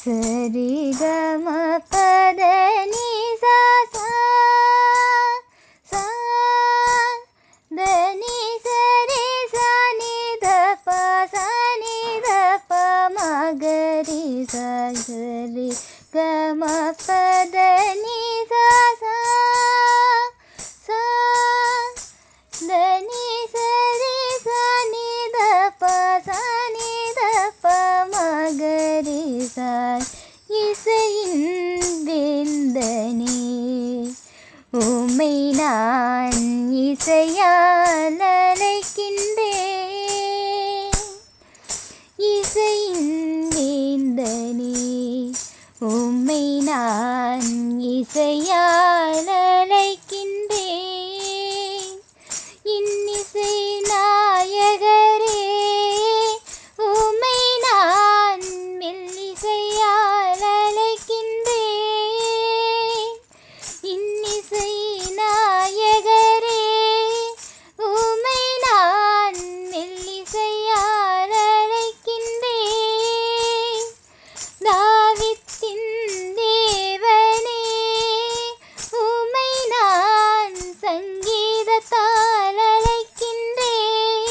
சரி கம பத நீ சா சா த நீ சரி சா நீ த ப சா நீ த ப மகரி சா சரி கம பத நீ சா சா சா த நீ சரி சா நீ த ப சா நீ த ப மகரி சா இசையின் வேந்தனே உம்மை நான் இசையால் அழைக்கின்றேன். இசையின் வேந்தனே உம்மை நான் இசையால் அழைக்கின்றேன். இன்னிசை நாயகரே உம்மை நான் மெல்லிசையால் அழைக்கின்றேன். இன்னிசை நாயகரே உம்மை நான் மெல்லிசையால் அழைக்கின்றேன். தாவீதின் தேவனே உம்மை நான் சங்கீதத்தால் அழைக்கின்றேன்.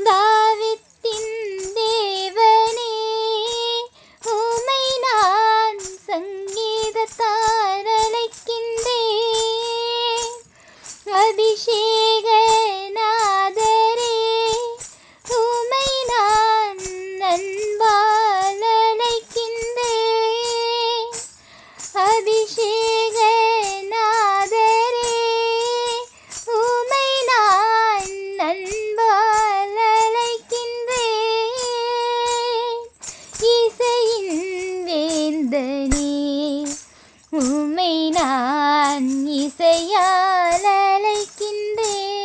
தாவீதின் தேவனே உம்மை நான் சங்கீதத்தால் அழைக்கின்றேன். அபிஷேக நாதரே உம்மை நான் அன்பால் அழைக்கின்றேன். அபிஷேக நாதரே உம்மை நான் அன்பால் அழைக்கின்றேன். இசையின் வேந்தனே உம்மை நான் இசையால் அழைக்கின்றேன்.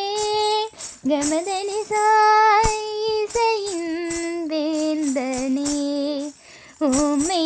கமதனி சாய் இசையின் வேந்தனே உம்மை